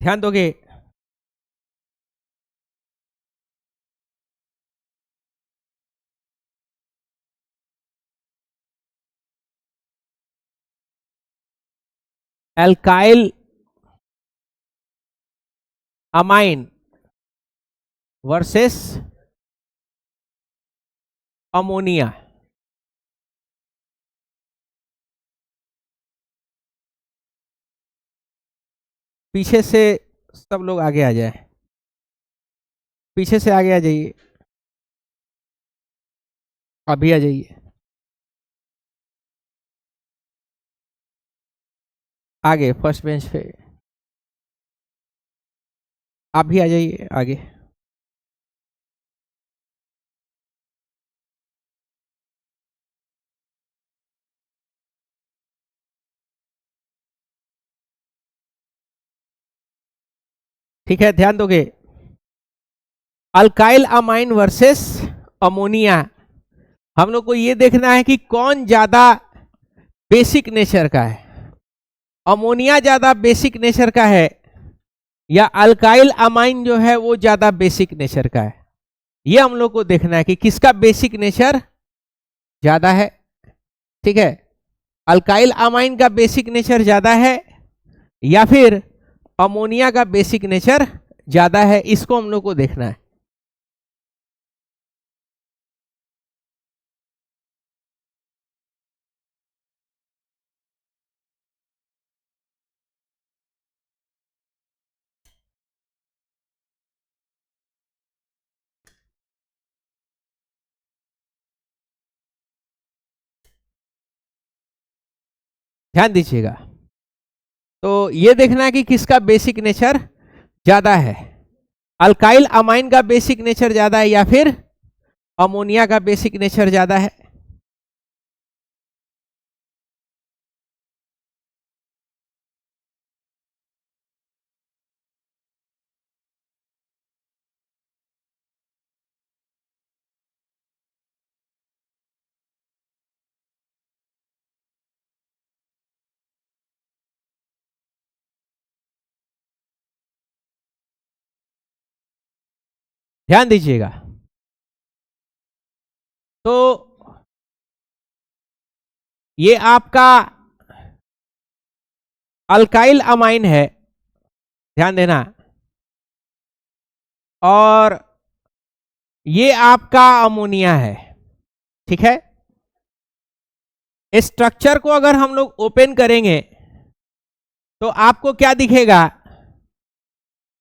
ध्यान दोगे। Alkyl amine versus ammonia. पीछे से सब लोग आगे आ जाए, पीछे से आगे आ जाइए, अभी आ जाइए, आगे फर्स्ट बेंच पे आप भी आ जाइए आगे। ठीक है, ध्यान दोगे। अल्काइल अमाइन वर्सेस अमोनिया, हम लोग को ये देखना है कि कौन ज्यादा बेसिक नेचर का है। अमोनिया ज्यादा बेसिक नेचर का है या अल्काइल अमाइन जो है वो ज्यादा बेसिक नेचर का है। ये हम लोग को देखना है कि किसका बेसिक नेचर ज्यादा है। ठीक है, अल्काइल अमाइन का बेसिक नेचर ज्यादा है या फिर अमोनिया का बेसिक नेचर ज्यादा है, इसको हम लोग को देखना है। ध्यान दीजिएगा, तो ये देखना है कि किसका बेसिक नेचर ज्यादा है। अल्काइल अमाइन का बेसिक नेचर ज्यादा है या फिर अमोनिया का बेसिक नेचर ज्यादा है। ध्यान दीजिएगा, तो ये आपका अल्काइल अमाइन है, ध्यान देना, और ये आपका अमोनिया है। ठीक है, स्ट्रक्चर को अगर हम लोग ओपन करेंगे तो आपको क्या दिखेगा,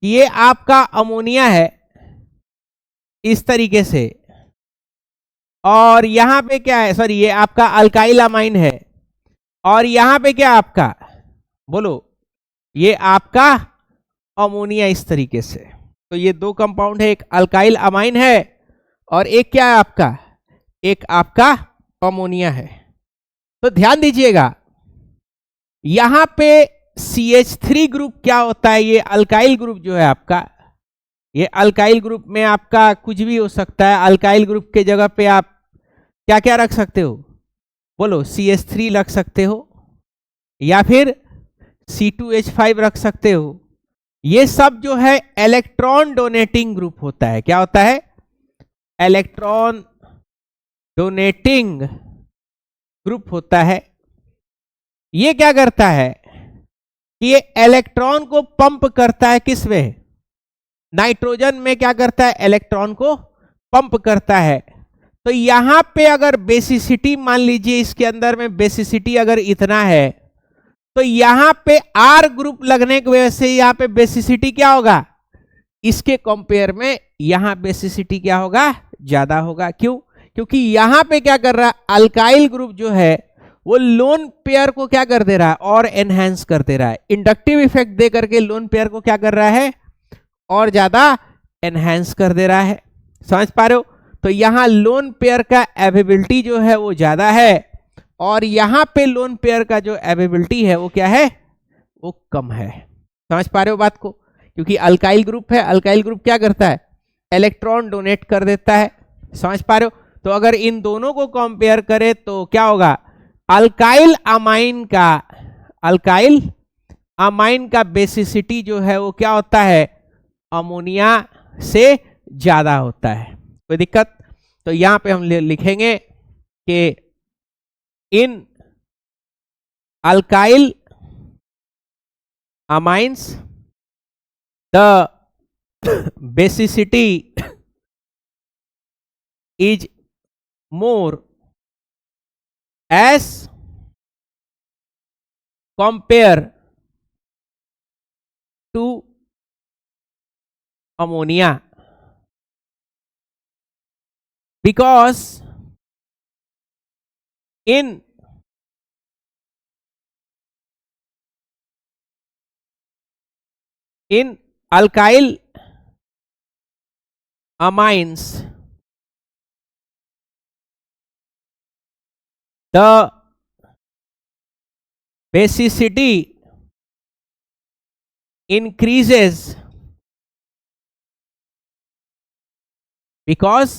ये आपका अमोनिया है इस तरीके से, और यहां पे क्या है, सॉरी ये आपका अल्काइल अमाइन है, और यहां पे क्या आपका, बोलो, ये आपका अमोनिया इस तरीके से। तो ये दो कंपाउंड है, एक अल्काइल अमाइन है और एक क्या है आपका, एक आपका अमोनिया है। तो ध्यान दीजिएगा, यहां पे CH3 ग्रुप क्या होता है, ये अल्काइल ग्रुप जो है आपका, ये अल्काइल ग्रुप में आपका कुछ भी हो सकता है। अल्काइल ग्रुप के जगह पे आप क्या क्या रख सकते हो, बोलो, CH3 रख सकते हो या फिर C2H5 रख सकते हो। ये सब जो है इलेक्ट्रॉन डोनेटिंग ग्रुप होता है। क्या होता है, इलेक्ट्रॉन डोनेटिंग ग्रुप होता है। ये क्या करता है कि ये इलेक्ट्रॉन को पंप करता है, किस में, नाइट्रोजन में क्या करता है, इलेक्ट्रॉन को पंप करता है। तो यहां पे अगर बेसिसिटी, मान लीजिए इसके अंदर में बेसिसिटी अगर इतना है, तो यहां पे R ग्रुप लगने की वजह से यहां पे बेसिसिटी क्या होगा, इसके कंपेयर में यहां बेसिसिटी क्या होगा, ज्यादा होगा। क्यों, क्योंकि यहां पे क्या कर रहा है, अल्काइल ग्रुप जो है वो लोन पेयर को क्या कर दे रहा है, और एनहांस कर दे रहा है, इंडक्टिव इफेक्ट दे करके लोन पेयर को क्या कर रहा है, और ज्यादा एनहांस कर दे रहा है। समझ पा रहे हो, तो यहां लोन पेयर का एवेबिलिटी जो है वो ज्यादा है, और यहां पे लोन पेयर का जो एवेबिलिटी है वो क्या है, वो कम है। समझ पा रहे हो बात को, क्योंकि अल्काइल ग्रुप है, अल्काइल ग्रुप क्या करता है, इलेक्ट्रॉन डोनेट कर देता है। समझ पा रहे हो, तो अगर इन दोनों को कंपेयर करें तो क्या होगा, अल्काइल अमाइन का, अल्काइल अमाइन का बेसिसिटी जो है वो क्या होता है, अमोनिया से ज्यादा होता है। कोई दिक्कत? तो यहां पे हम लिखेंगे कि in alkyl amines the basicity is more as compare to ammonia, because in alkyl amines the basicity increases because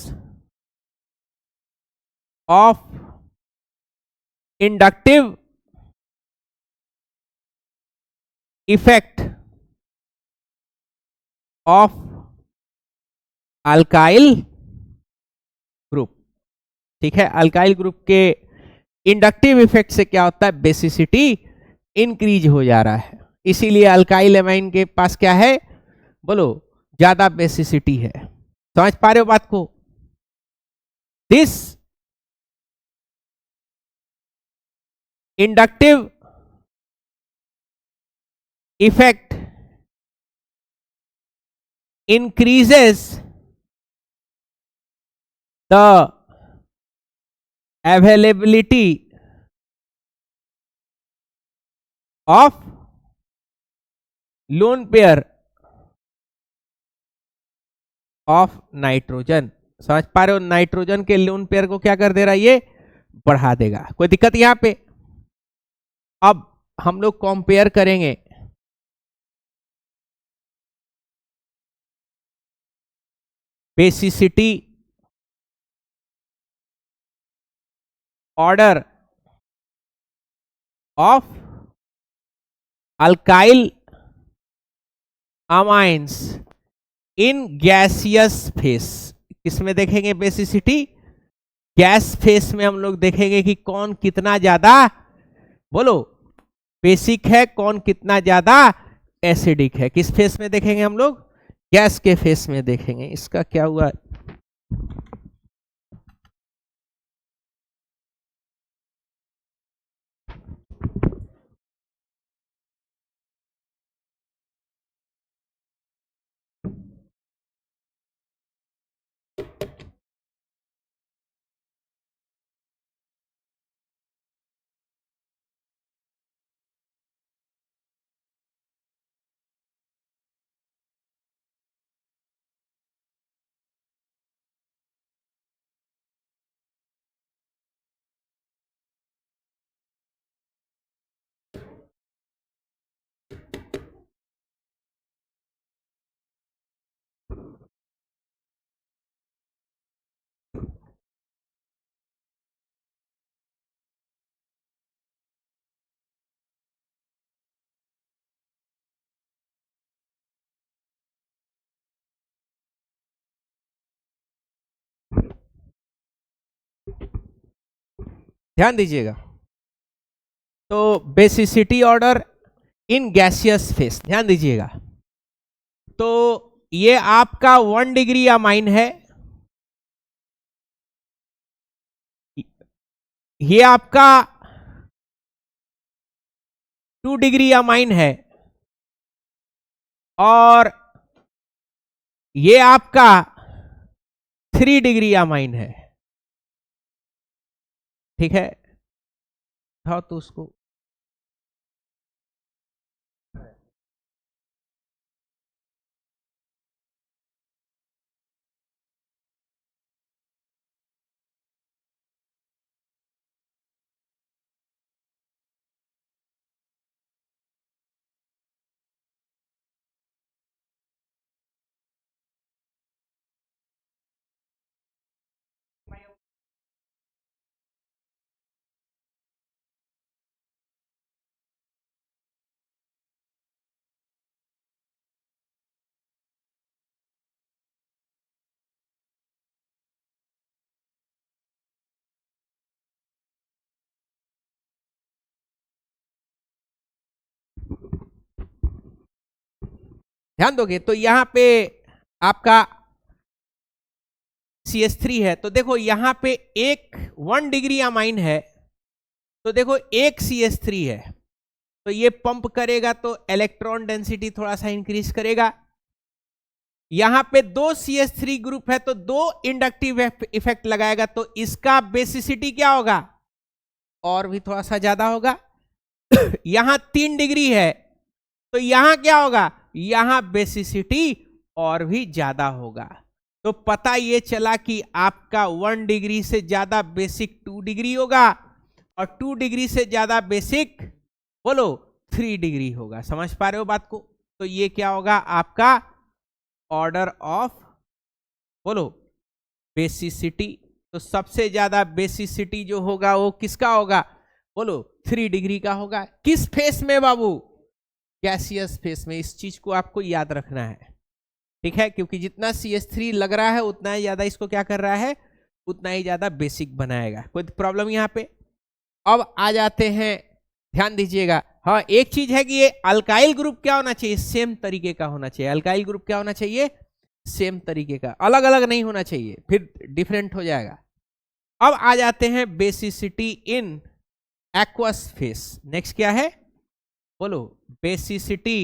of inductive effect of alkyl group. ठीक है, अल्काइल ग्रुप के इंडक्टिव इफेक्ट से क्या होता है, बेसिसिटी इंक्रीज हो जा रहा है, इसीलिए अल्काइल एमाइन के पास क्या है, बोलो, ज्यादा बेसिसिटी है। समझ पा रहे हो बात को? This inductive effect increases the availability of lone pair of nitrogen. समझ पा रहे हो? नाइट्रोजन के लोन पेयर को क्या कर दे रहा है, ये बढ़ा देगा। कोई दिक्कत यहां पे? अब हम लोग कंपेयर करेंगे basicity order of alkyl amines in gaseous face. किसमें देखेंगे बेसिसिटी? गैस फेस में हम लोग देखेंगे कि कौन कितना ज्यादा, बोलो, बेसिक है, कौन कितना ज्यादा एसिडिक है। किस फेस में देखेंगे हम लोग? गैस के फेस में देखेंगे। इसका क्या हुआ? ध्यान दीजिएगा। तो basicity order in gaseous face, ध्यान दीजिएगा। तो ये आपका 1 डिग्री अमाइन है, ये आपका 2 डिग्री अमाइन है, और ये आपका 3 डिग्री अमाइन है। ठीक है, हाँ, तो उसको ध्यान दोगे तो यहां पे आपका CH3 है, तो देखो यहां पे एक 1 डिग्री अमाइन है, तो देखो एक CH3 है, तो ये पंप करेगा तो इलेक्ट्रॉन डेंसिटी थोड़ा सा इंक्रीज करेगा। यहां पे 2 CH3 ग्रुप है तो 2 इंडक्टिव इफेक्ट लगाएगा, तो इसका बेसिसिटी क्या होगा, और भी थोड़ा सा ज्यादा होगा। यहां 3 डिग्री है तो यहां क्या होगा, यहां बेसिसिटी और भी ज्यादा होगा। तो पता ये चला कि आपका 1 डिग्री से ज्यादा बेसिक 2 डिग्री होगा, और 2 डिग्री से ज्यादा बेसिक बोलो 3 डिग्री होगा। समझ पा रहे हो बात को? तो ये क्या होगा आपका ऑर्डर ऑफ बोलो बेसिसिटी। तो सबसे ज्यादा बेसिसिटी जो होगा वो किसका होगा, बोलो 3 डिग्री का होगा। किस फेस में बाबू, गैसियस फेस में। इस चीज को आपको याद रखना है, ठीक है, क्योंकि जितना CH3 लग रहा है उतना ही ज्यादा इसको क्या कर रहा है, उतना ही ज्यादा बेसिक बनाएगा। कोई प्रॉब्लम यहां पे? अब आ जाते हैं, ध्यान दीजिएगा। हाँ, एक चीज है कि ये अल्काइल ग्रुप क्या होना चाहिए, सेम तरीके का होना चाहिए। अल्काइल ग्रुप क्या होना चाहिए, सेम तरीके का, अलग अलग नहीं होना चाहिए, फिर डिफरेंट हो जाएगा। अब आ जाते हैं basicity in aqueous face. Next क्या है, बोलो बेसिसिटी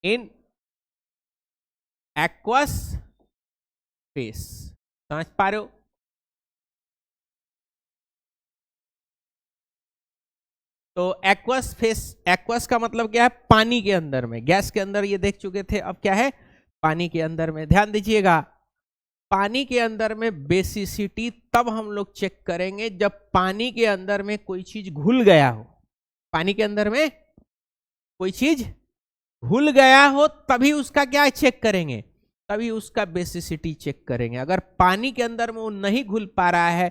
इन एक्वस फेस। समझ पा रहे हो? तो एक्वस फेस, एक्वस का मतलब क्या है, पानी के अंदर में। गैस के अंदर ये देख चुके थे, अब क्या है, पानी के अंदर में। ध्यान दीजिएगा, पानी के अंदर में बेसिसिटी तब हम लोग चेक करेंगे जब पानी के अंदर में कोई चीज घुल गया हो। पानी के अंदर में कोई चीज घुल गया हो तभी उसका क्या चेक करेंगे, तभी उसका बेसिसिटी चेक करेंगे। अगर पानी के अंदर में वो नहीं घुल पा रहा है,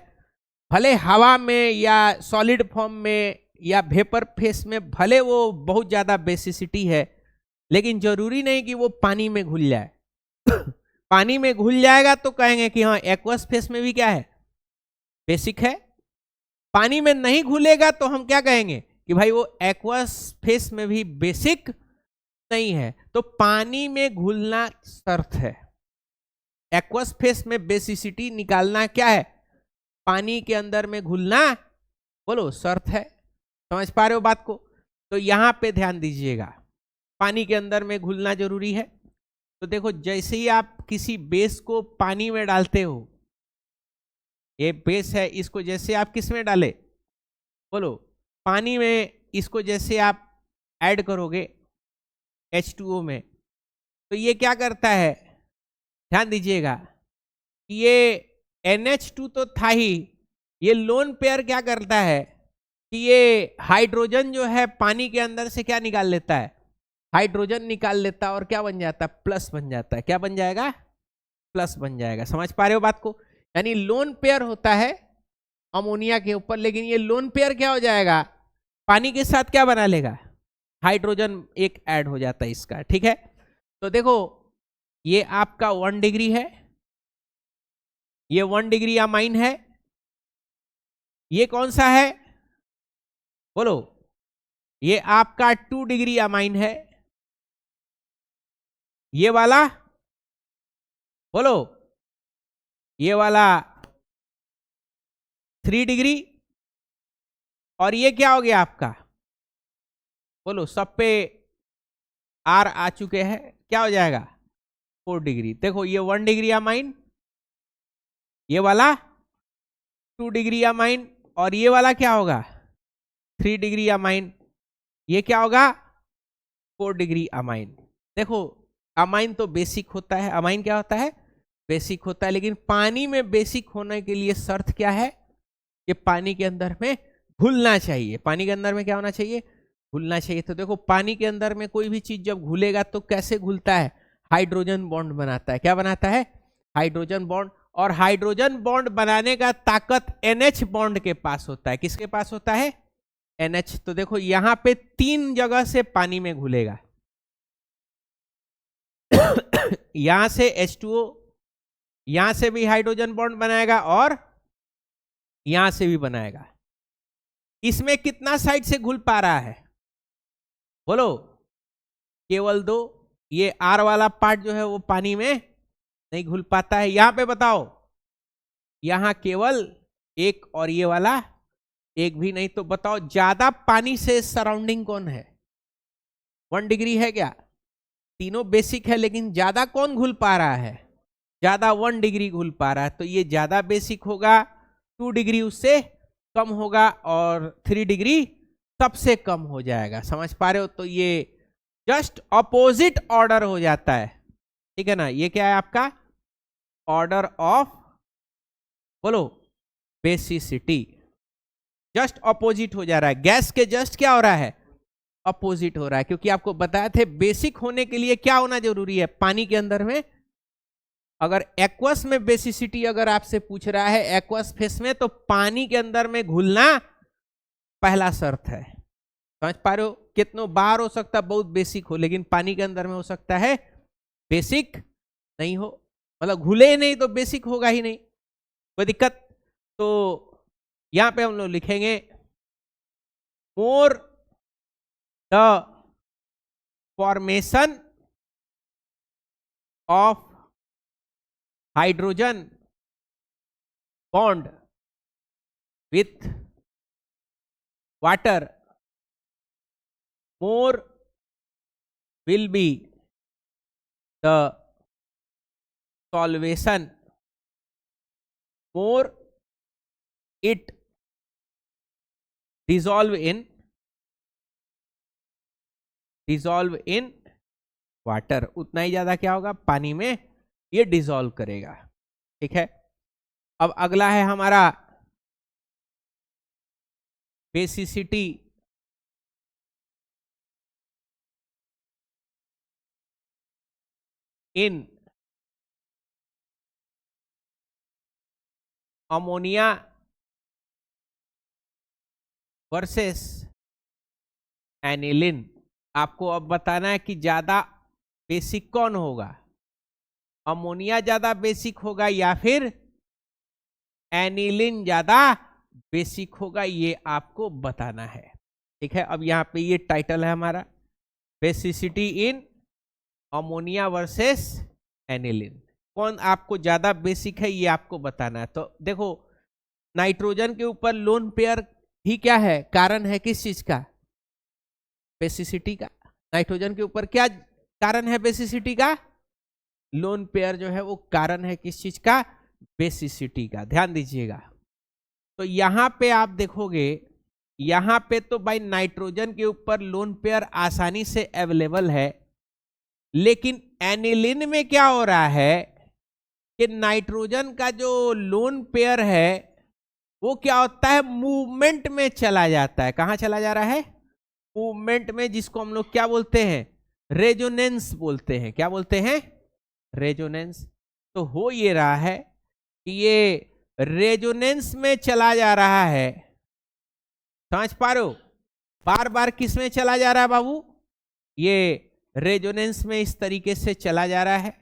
भले हवा में या सॉलिड फॉर्म में या वेपर फेस में भले वो बहुत ज्यादा बेसिसिटी है, लेकिन जरूरी नहीं कि वो पानी में घुल जाए। पानी में घुल जाएगा तो कहेंगे कि हाँ एक्वस फेस में भी क्या है, बेसिक है। पानी में नहीं घुलेगा तो हम क्या कहेंगे कि भाई वो एक्वस फेस में भी बेसिक नहीं है। तो पानी में घुलना शर्त है, एक्वस फेस में बेसिसिटी निकालना क्या है, पानी के अंदर में घुलना बोलो शर्त है। समझ पा रहे हो बात को? तो यहां पे ध्यान दीजिएगा, पानी के अंदर में घुलना जरूरी है। तो देखो जैसे ही आप किसी बेस को पानी में डालते हो, ये बेस है, इसको जैसे आप किस में डाले, बोलो पानी में, इसको जैसे आप ऐड करोगे H2O में, तो ये क्या करता है, ध्यान दीजिएगा, ये NH2 तो था ही, ये लोन पेयर क्या करता है कि ये हाइड्रोजन जो है पानी के अंदर से क्या निकाल लेता है, हाइड्रोजन निकाल लेता है, और क्या बन जाता है, प्लस बन जाता है। क्या बन जाएगा, प्लस बन जाएगा। समझ पा रहे हो बात को? यानी लोन पेयर होता है अमोनिया के ऊपर, लेकिन ये लोन पेयर क्या हो जाएगा, पानी के साथ क्या बना लेगा, हाइड्रोजन एक ऐड हो जाता है इसका, ठीक है। तो देखो ये आपका 1 डिग्री है, ये 1 डिग्री अमाइन है, ये कौन सा है, बोलो ये आपका 2 डिग्री अमाइन है, ये वाला बोलो ये वाला 3 डिग्री, और ये क्या हो गया आपका, बोलो सब पे आर आ चुके हैं, क्या हो जाएगा 4 डिग्री। देखो ये 1 डिग्री अमाइन, ये वाला 2 डिग्री अमाइन, और ये वाला क्या होगा 3 डिग्री अमाइन, ये क्या होगा 4 डिग्री अमाइन। देखो अमाइन तो बेसिक होता है, अमाइन क्या होता है, बेसिक होता है, लेकिन पानी में बेसिक होने के लिए शर्त क्या है कि पानी के अंदर में घुलना चाहिए। पानी के अंदर में क्या होना चाहिए, घुलना चाहिए। तो देखो पानी के अंदर में कोई भी चीज जब घुलेगा तो कैसे घुलता है, हाइड्रोजन बॉन्ड बनाता है। क्या बनाता है, हाइड्रोजन बॉन्ड। और हाइड्रोजन बॉन्ड बनाने का ताकत NH बॉन्ड के पास होता है। किसके पास होता है, NH। तो देखो यहां पे 3 जगह से पानी में घुलेगा। यहां से H2O, यहां से भी हाइड्रोजन बॉन्ड बनाएगा, और यहां से भी बनाएगा। इसमें कितना साइड से घुल पा रहा है, बोलो, केवल 2। ये आर वाला पार्ट जो है वो पानी में नहीं घुल पाता है। यहां पे बताओ, यहां केवल 1 और ये वाला 1 भी नहीं। तो बताओ ज्यादा पानी से सराउंडिंग कौन है? 1 डिग्री है क्या? तीनों बेसिक है, लेकिन ज्यादा कौन घुल पा रहा है? ज्यादा 1 डिग्री घुल पा रहा है, तो ये ज्यादा बेसिक होगा। 2 डिग्री उससे कम होगा और 3 डिग्री सबसे कम हो जाएगा। समझ पा रहे हो? तो ये जस्ट ऑपोजिट ऑर्डर हो जाता है, ठीक है ना। ये क्या है आपका? ऑर्डर ऑफ, बोलो, बेसिसिटी। जस्ट ऑपोजिट हो जा रहा है। गैस के जस्ट क्या हो रहा है? अपोजिट हो रहा है, क्योंकि आपको बताया थे बेसिक होने के लिए क्या होना जरूरी है पानी के अंदर में। अगर एक्वस में बेसिसिटी अगर आपसे पूछ रहा है एक्वस फेस में, तो पानी के अंदर में घुलना पहला शर्त है। समझ पा रहे हो? कितनों बार हो सकता है बहुत बेसिक हो, लेकिन पानी के अंदर में हो सकता है बेसिक नहीं हो, मतलब घुले नहीं तो बेसिक होगा ही नहीं, कोई दिक्कत। तो यहां पे हम लोग लिखेंगे more the formation of hydrogen bond with water, more will be the solvation, more it dissolve in water, उतना ही ज्यादा क्या होगा पानी में ये डिसॉल्व करेगा। ठीक है, अब अगला है हमारा basicity in ammonia versus aniline. आपको अब बताना है कि ज्यादा बेसिक कौन होगा, अमोनिया ज्यादा बेसिक होगा या फिर एनिलिन ज्यादा बेसिक होगा, ये आपको बताना है। ठीक है, अब यहां पे ये टाइटल है हमारा basicity in ammonia versus aniline. कौन आपको ज्यादा बेसिक है ये आपको बताना है। तो देखो, नाइट्रोजन के ऊपर लोन पेयर ही क्या है, कारण है किस चीज का? बेसिसिटी का। नाइट्रोजन के ऊपर क्या कारण है बेसिसिटी का? लोन पेयर जो है वो कारण है किस चीज का? बेसिसिटी का। ध्यान दीजिएगा, तो यहां पे आप देखोगे, यहां पे तो भाई नाइट्रोजन के ऊपर लोन पेयर आसानी से अवेलेबल है, लेकिन एनिलिन में क्या हो रहा है कि नाइट्रोजन का जो लोन पेयर है वो क्या होता है, मूवमेंट में चला जाता है। कहां चला जा रहा है? मूवमेंट में, जिसको हम लोग क्या बोलते हैं? रेजोनेंस बोलते हैं। क्या बोलते हैं? रेजोनेंस। तो हो ये रहा है कि ये रेजोनेंस में चला जा रहा है। समझ पा रहे हो? बार बार किस में चला जा रहा है बाबू? ये रेजोनेंस में इस तरीके से चला जा रहा है,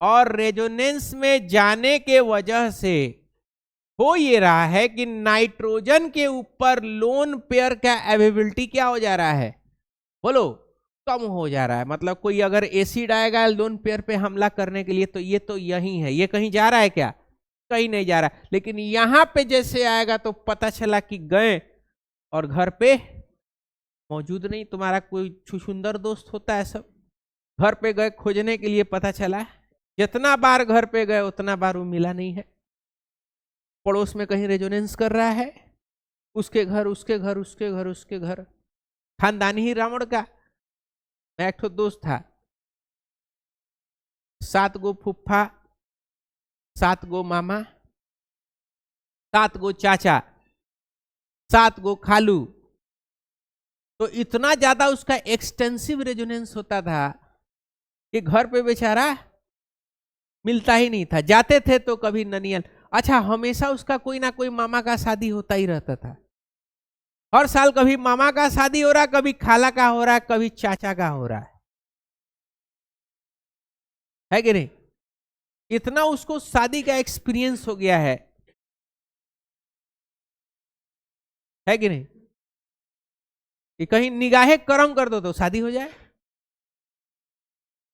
और रेजोनेंस में जाने के वजह से हो ये रहा है कि नाइट्रोजन के ऊपर लोन पेयर का अवेलेबिलिटी क्या हो जा रहा है? बोलो, कम हो जा रहा है। मतलब कोई अगर एसिड आएगा लोन पेयर पे हमला करने के लिए, तो ये तो यही है, ये कहीं जा रहा है क्या? कहीं नहीं जा रहा। लेकिन यहां पे जैसे आएगा तो पता चला कि गए और घर पे मौजूद नहीं। तुम्हारा कोई छुछुंदर दोस्त होता है, सब घर पे गए खोजने के लिए, पता चला जितना बार घर पे गए उतना बार वो मिला नहीं है। पड़ोस में कहीं रेजोनेंस कर रहा है, उसके घर उसके घर उसके घर उसके घर। खानदानी ही रावण का। मैं एक दोस्त था, 7 गो फुफ्फा, 7 गो मामा, 7 गो चाचा, 7 गो खालू। तो इतना ज्यादा उसका एक्सटेंसिव रेजोनेंस होता था कि घर पे बेचारा मिलता ही नहीं था। जाते थे तो कभी ननियल, अच्छा हमेशा उसका कोई ना कोई मामा का शादी होता ही रहता था। हर साल कभी मामा का शादी हो रहा, कभी खाला का हो रहा, कभी चाचा का हो रहा है कि नहीं? इतना उसको शादी का एक्सपीरियंस हो गया है कि नहीं? कि कहीं निगाहे करम कर दो तो शादी हो जाए।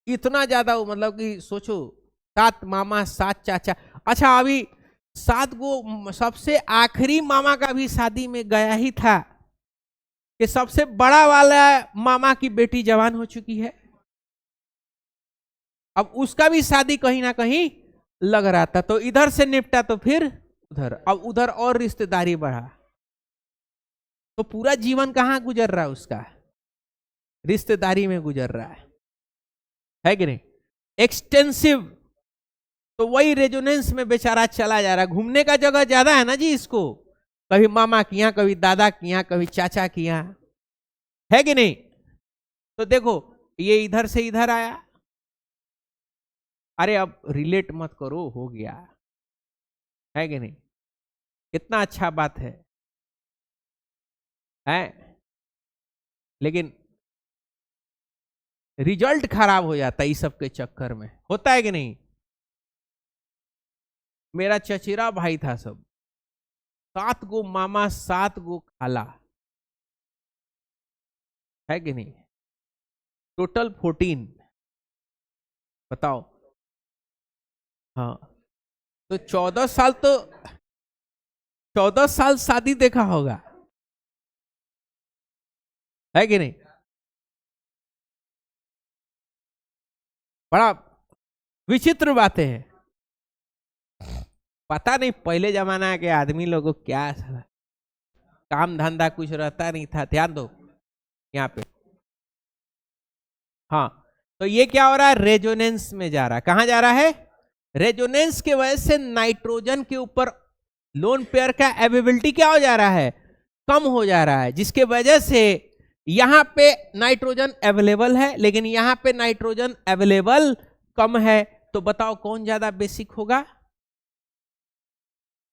इतना ज्यादा मतलब कि सोचो, 7 मामा 7 चाचा। अच्छा अभी 7 गो सबसे आखिरी मामा का भी शादी में गया ही था कि सबसे बड़ा वाला मामा की बेटी जवान हो चुकी है, अब उसका भी शादी कहीं ना कहीं लग रहा था, तो इधर से निपटा तो फिर उधर, अब उधर और रिश्तेदारी बढ़ा, तो पूरा जीवन कहां गुजर रहा है उसका, रिश्तेदारी में गुजर रहा है कि नहीं, एक्सटेंसिव। तो वही रेजोनेंस में बेचारा चला जा रहा है। घूमने का जगह ज्यादा है ना जी इसको, कभी मामा की यहाँ, कभी दादा की यहाँ, कभी चाचा की यहाँ, है कि नहीं। तो देखो ये इधर से इधर आया, अरे अब रिलेट मत करो, हो गया, है कि नहीं, कितना अच्छा बात है, लेकिन रिजल्ट खराब हो जाता है इस सब के चक्कर में, होता है कि नहीं। मेरा चचेरा भाई था, सब 7 गो मामा 7 गो खाला, है कि नहीं, टोटल 14, बताओ। हाँ तो 14 साल, तो 14 साल शादी देखा होगा, है कि नहीं। बड़ा विचित्र बातें हैं, पता नहीं पहले जमाना के आदमी लोगों को क्या काम धंधा कुछ रहता नहीं था। ध्यान दो यहाँ पे, हाँ तो ये क्या हो रहा है, रेजोनेंस में जा रहा है, कहां जा रहा है, रेजोनेंस के वजह से नाइट्रोजन के ऊपर लोन पेयर का एबिलिटी क्या हो जा रहा है, कम हो जा रहा है, जिसके वजह से यहां पे नाइट्रोजन अवेलेबल है लेकिन यहां पे नाइट्रोजन अवेलेबल कम है। तो बताओ कौन ज्यादा बेसिक होगा,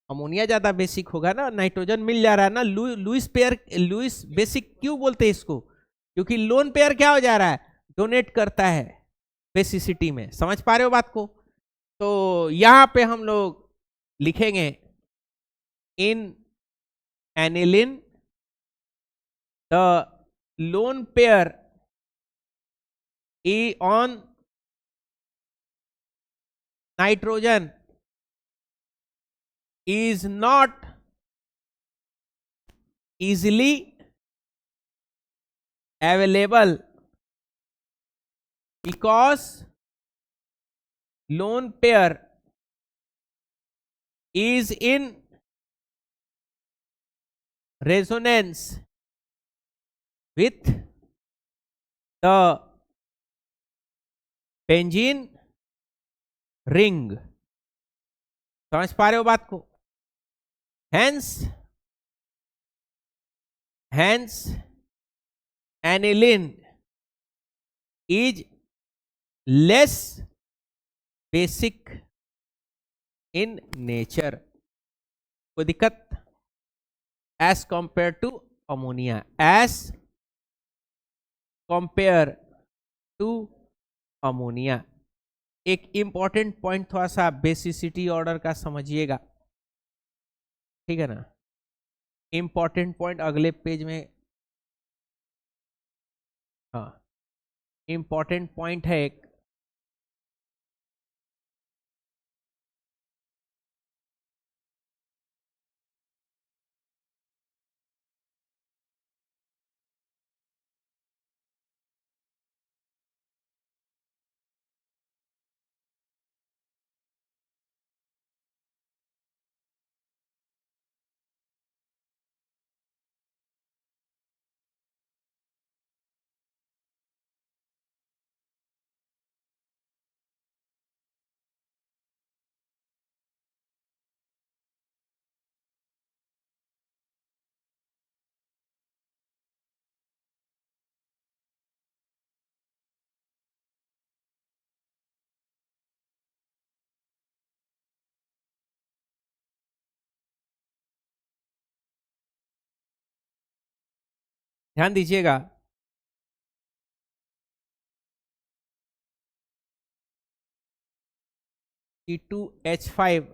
अमोनिया ज्यादा बेसिक होगा ना, नाइट्रोजन मिल जा रहा है ना। लुईस पेयर, लुईस बेसिक क्यों बोलते हैं इसको, क्योंकि लोन पेयर क्या हो जा रहा है, डोनेट करता है बेसिसिटी में, समझ पा रहे हो बात को। तो यहां पे हम लोग लिखेंगे in aniline the lone pair e on nitrogen is not easily available because lone pair is in resonance with the benzene ring। समझ पा रहे हो बात को, hence aniline is less basic in nature, कोई दिक्कत, as compared to ammonia, as compare to ammonia। एक important point थोड़ा सा बेसिसिटी ऑर्डर का समझिएगा, ठीक है ना, इंपॉर्टेंट पॉइंट अगले पेज में, हाँ इंपॉर्टेंट पॉइंट है एक, ध्यान दीजिएगा। C2H5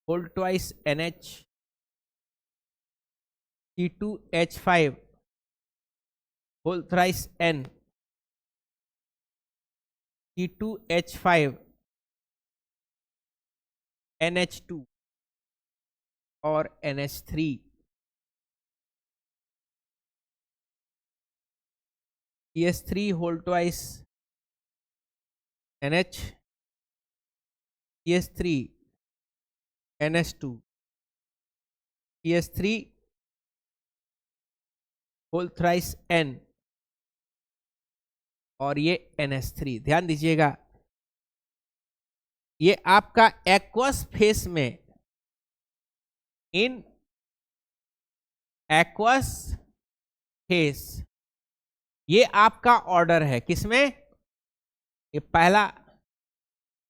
whole twice NH C2H5 whole thrice N, C2H5 NH2 और NH3, CH3 whole twice NH, CH3 NH2, CH3 whole thrice N और ये NH3। ध्यान दीजिएगा, ये आपका एक्वस फेस में, इन एक्वस फेस, ये आपका ऑर्डर है किसमें, ये पहला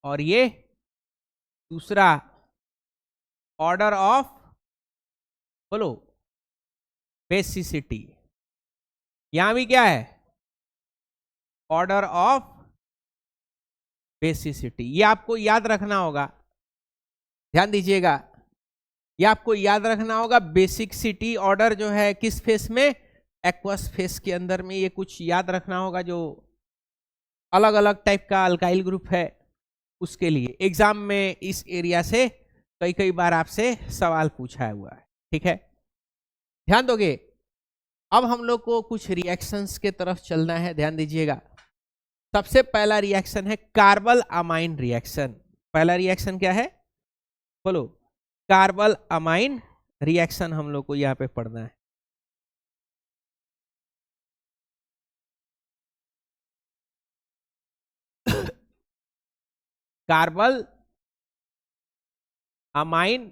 और ये दूसरा, ऑर्डर ऑफ, बोलो, बेसिसिटी। यहां भी क्या है, ऑर्डर ऑफ बेसिसिटी। ये आपको याद रखना होगा, ध्यान दीजिएगा, ये आपको याद रखना होगा। बेसिसिटी ऑर्डर जो है किस फेस में, एक्वस फेस के अंदर में। ये कुछ याद रखना होगा, जो अलग अलग टाइप का अल्काइल ग्रुप है उसके लिए। एग्जाम में इस एरिया से कई बार आपसे सवाल पूछा हुआ है, ठीक है, ध्यान दोगे। अब हम लोग को कुछ रिएक्शंस के तरफ चलना है, ध्यान दीजिएगा। सबसे पहला रिएक्शन है कार्बल अमाइन रिएक्शन। पहला रिएक्शन क्या है, बोलो, कार्बल अमाइन रिएक्शन हम लोग को यहां पे पढ़ना है। कार्बल अमाइन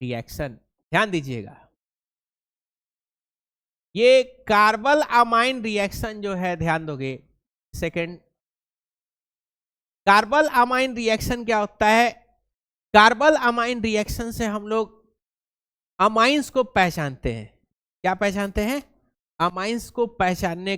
रिएक्शन, ध्यान दीजिएगा। ये कार्बल अमाइन रिएक्शन जो है, ध्यान दोगे, सेकंड, कार्बल अमाइन रिएक्शन क्या होता है। कार्बल अमाइन रिएक्शन से हम लोग अमाइंस को पहचानते हैं। क्या पहचानते हैं, अमाइंस को पहचानने